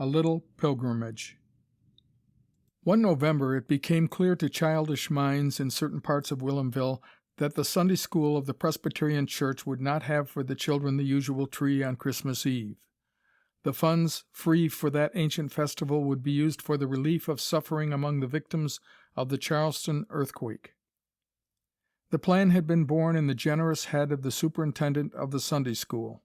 A Little Pilgrimage. One November it became clear to childish minds in certain parts of Whilomville that the Sunday school of the Presbyterian Church would not have for the children the usual tree on Christmas Eve. The funds free for that ancient festival would be used for the relief of suffering among the victims of the Charleston earthquake. The plan had been born in the generous head of the superintendent of the Sunday school,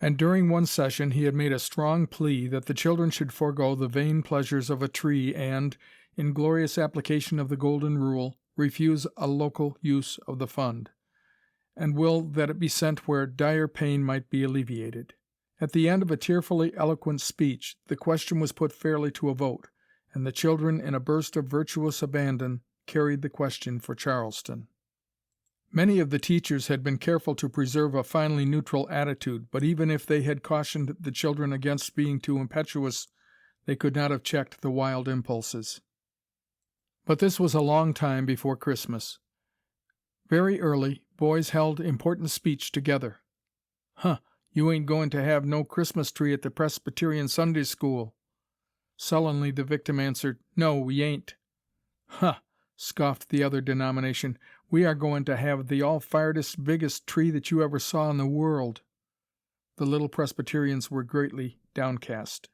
and during one session he had made a strong plea that the children should forego the vain pleasures of a tree and, in glorious application of the Golden Rule, refuse a local use of the fund, and will that it be sent where dire pain might be alleviated. At the end of a tearfully eloquent speech, the question was put fairly to a vote, and the children, in a burst of virtuous abandon, carried the question for Charleston. Many of the teachers had been careful to preserve a finely neutral attitude, but even if they had cautioned the children against being too impetuous, they could not have checked the wild impulses. But this was a long time before Christmas. Very early, boys held important speech together. "Huh, you ain't going to have no Christmas tree at the Presbyterian Sunday School." Sullenly the victim answered, "No, we ain't." "Huh," scoffed the other denomination, "we are going to have the all-firedest, biggest tree that you ever saw in the world." The little Presbyterians were greatly downcast.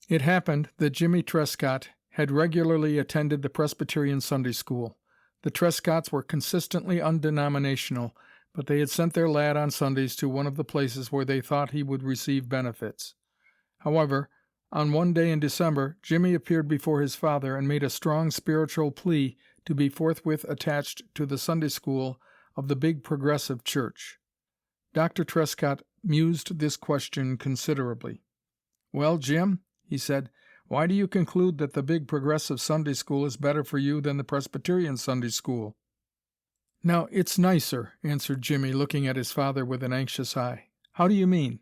It happened that Jimmy Trescott had regularly attended the Presbyterian Sunday School. The Trescotts were consistently undenominational, but they had sent their lad on Sundays to one of the places where they thought he would receive benefits. However, on one day in December, Jimmy appeared before his father and made a strong spiritual plea to be forthwith attached to the Sunday school of the big Progressive Church. Dr. Trescott mused this question considerably. "Well, Jim," he said, "why do you conclude that the big Progressive Sunday school is better for you than the Presbyterian Sunday school?" "Now, it's nicer," answered Jimmy, looking at his father with an anxious eye. "How do you mean?"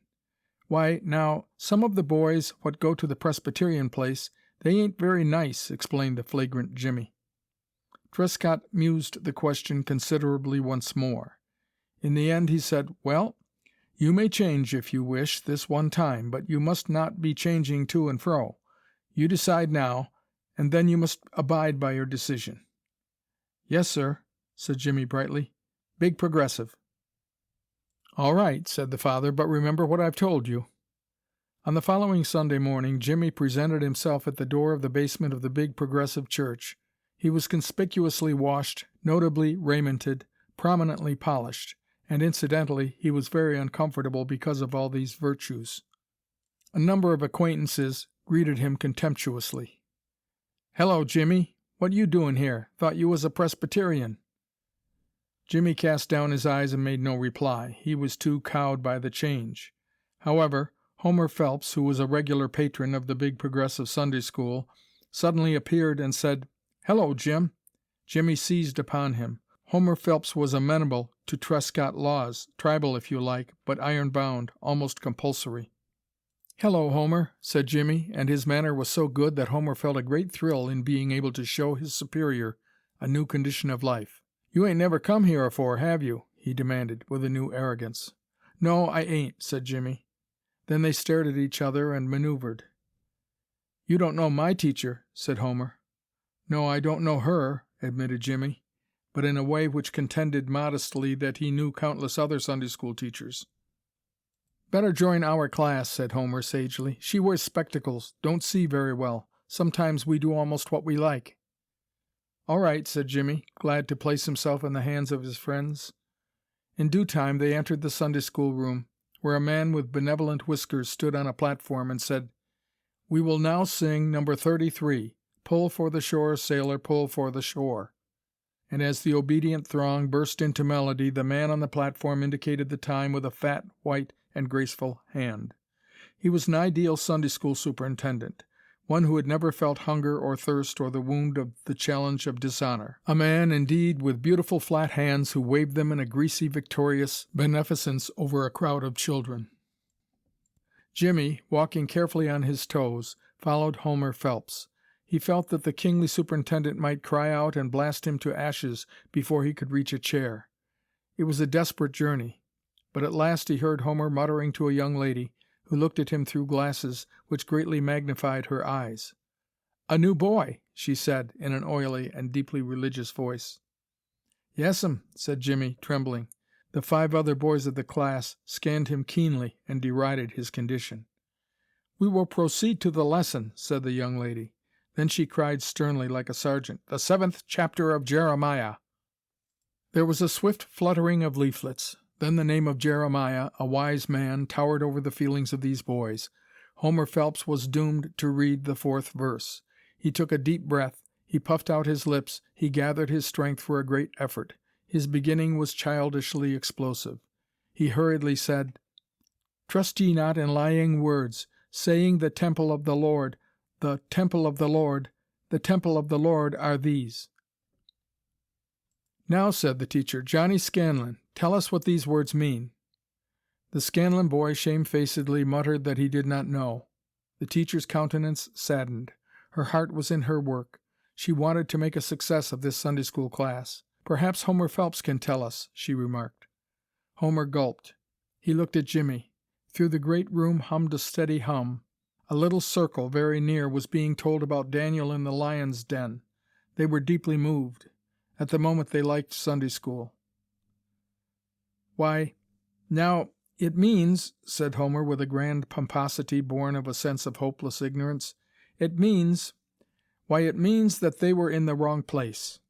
"Why, now, some of the boys what go to the Presbyterian place, they ain't very nice," explained the flagrant Jimmy. Trescott mused the question considerably once more. In the end he said, "Well, you may change if you wish this one time, but you must not be changing to and fro. You decide now, and then you must abide by your decision." "Yes, sir," said Jimmy brightly. "Big Progressive." "All right," said the father, "but remember what I've told you." On the following Sunday morning, Jimmy presented himself at the door of the basement of the big Progressive Church. He was conspicuously washed, notably raimented, prominently polished, and incidentally he was very uncomfortable because of all these virtues. A number of acquaintances greeted him contemptuously. "Hello, Jimmy. What you doing here? Thought you was a Presbyterian." Jimmy cast down his eyes and made no reply. He was too cowed by the change. However, Homer Phelps, who was a regular patron of the big Progressive Sunday School, suddenly appeared and said, "Hello, Jim." Jimmy seized upon him. Homer Phelps was amenable to Trescott laws, tribal if you like, but iron-bound, almost compulsory. "Hello, Homer," said Jimmy, and his manner was so good that Homer felt a great thrill in being able to show his superior a new condition of life. "You ain't never come here afore, have you?" he demanded, with a new arrogance. "No, I ain't," said Jimmy. Then they stared at each other and maneuvered. "You don't know my teacher," said Homer. "No, I don't know her," admitted Jimmy, but in a way which contended modestly that he knew countless other Sunday school teachers. "Better join our class," said Homer sagely. "She wears spectacles, don't see very well. Sometimes we do almost what we like." "All right," said Jimmy, glad to place himself in the hands of his friends. In due time they entered the Sunday school room, where a man with benevolent whiskers stood on a platform and said, "We will now sing number 33, 'Pull for the Shore, Sailor, Pull for the Shore.'" And as the obedient throng burst into melody, the man on the platform indicated the time with a fat, white, and graceful hand. He was an ideal Sunday school superintendent, one who had never felt hunger or thirst or the wound of the challenge of dishonor. A man, indeed, with beautiful flat hands who waved them in a greasy, victorious beneficence over a crowd of children. Jimmy, walking carefully on his toes, followed Homer Phelps. He felt that the kingly superintendent might cry out and blast him to ashes before he could reach a chair. It was a desperate journey, but at last he heard Homer muttering to a young lady, who looked at him through glasses which greatly magnified her eyes. "A new boy," she said, in an oily and deeply religious voice. "Yes'm," said Jimmy, trembling. The 5 other boys of the class scanned him keenly and derided his condition. "We will proceed to the lesson," said the young lady. Then she cried sternly, like a sergeant, "The 7th chapter of Jeremiah." There was a swift fluttering of leaflets. Then the name of Jeremiah, a wise man, towered over the feelings of these boys. Homer Phelps was doomed to read the 4th verse. He took a deep breath. He puffed out his lips. He gathered his strength for a great effort. His beginning was childishly explosive. He hurriedly said, "Trust ye not in lying words, saying the temple of the Lord, the temple of the Lord, the temple of the Lord are these." "Now," said the teacher, "Johnny Scanlon, tell us what these words mean." The Scanlon boy shamefacedly muttered that he did not know. The teacher's countenance saddened. Her heart was in her work. She wanted to make a success of this Sunday school class. "Perhaps Homer Phelps can tell us," she remarked. Homer gulped. He looked at Jimmy. Through the great room hummed a steady hum. A little circle very near was being told about Daniel in the lion's den. They were deeply moved. At the moment they liked Sunday school. "Why, now, it means," said Homer with a grand pomposity born of a sense of hopeless ignorance, it means that they were in the wrong place."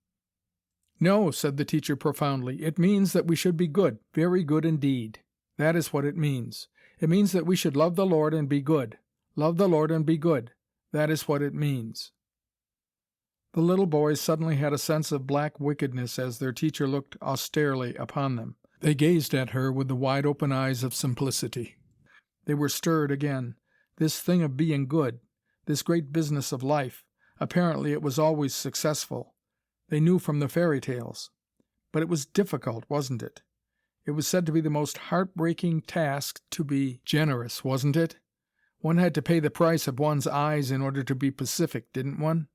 "No," said the teacher profoundly, "it means that we should be good, very good indeed. That is what it means. It means that we should love the Lord and be good. Love the Lord and be good. That is what it means." The little boys suddenly had a sense of black wickedness as their teacher looked austerely upon them. They gazed at her with the wide-open eyes of simplicity. They were stirred again. This thing of being good, this great business of life, apparently it was always successful. They knew from the fairy tales. But it was difficult, wasn't it? It was said to be the most heartbreaking task to be generous, wasn't it? One had to pay the price of one's eyes in order to be pacific, didn't one?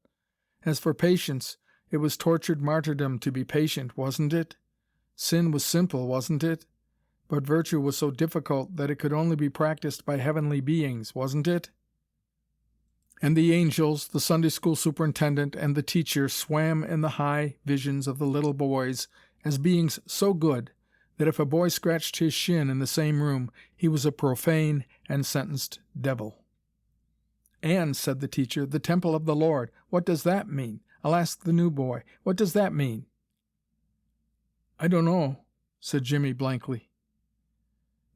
As for patience, it was tortured martyrdom to be patient, wasn't it? Sin was simple, wasn't it? But virtue was so difficult that it could only be practiced by heavenly beings, wasn't it? And the angels, the Sunday school superintendent, and the teacher swam in the high visions of the little boys as beings so good that if a boy scratched his shin in the same room, he was a profane and sentenced devil. "And," said the teacher, "the temple of the Lord. What does that mean? I'll ask the new boy. What does that mean?" "I don't know," said Jimmy blankly.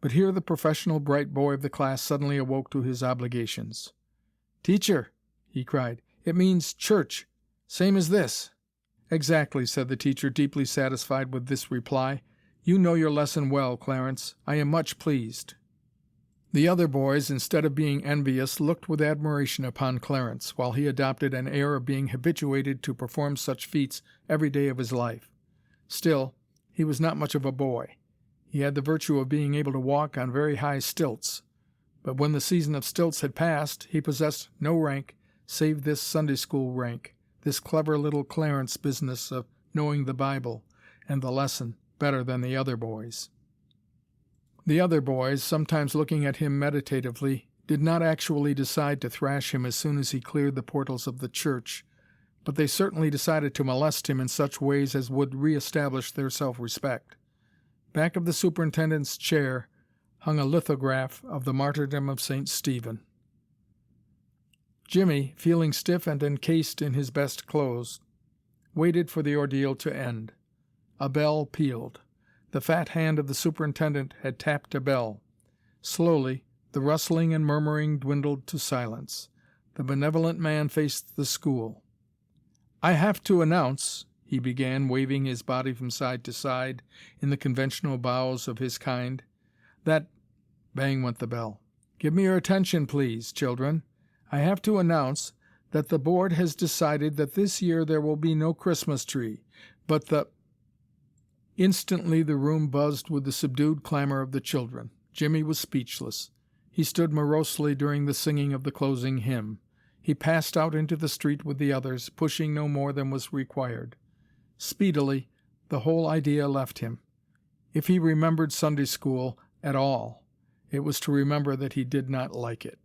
But here the professional bright boy of the class suddenly awoke to his obligations. "Teacher," he cried, "it means church, same as this." "Exactly," said the teacher, deeply satisfied with this reply. "You know your lesson well, Clarence. I am much pleased." The other boys, instead of being envious, looked with admiration upon Clarence, while he adopted an air of being habituated to perform such feats every day of his life. Still, he was not much of a boy. He had the virtue of being able to walk on very high stilts. But when the season of stilts had passed, he possessed no rank save this Sunday school rank, this clever little Clarence business of knowing the Bible and the lesson better than the other boys. The other boys, sometimes looking at him meditatively, did not actually decide to thrash him as soon as he cleared the portals of the church, but they certainly decided to molest him in such ways as would re-establish their self-respect. Back of the superintendent's chair hung a lithograph of the martyrdom of St. Stephen. Jimmy, feeling stiff and encased in his best clothes, waited for the ordeal to end. A bell pealed. The fat hand of the superintendent had tapped a bell. Slowly, the rustling and murmuring dwindled to silence. The benevolent man faced the school. "I have to announce," he began, waving his body from side to side in the conventional bows of his kind, "that—" Bang went the bell. "Give me your attention, please, children. I have to announce that the board has decided that this year there will be no Christmas tree, but the—" Instantly the room buzzed with the subdued clamor of the children. Jimmy was speechless. He stood morosely during the singing of the closing hymn. He passed out into the street with the others, pushing no more than was required. Speedily, the whole idea left him. If he remembered Sunday school at all, It was to remember that he did not like it.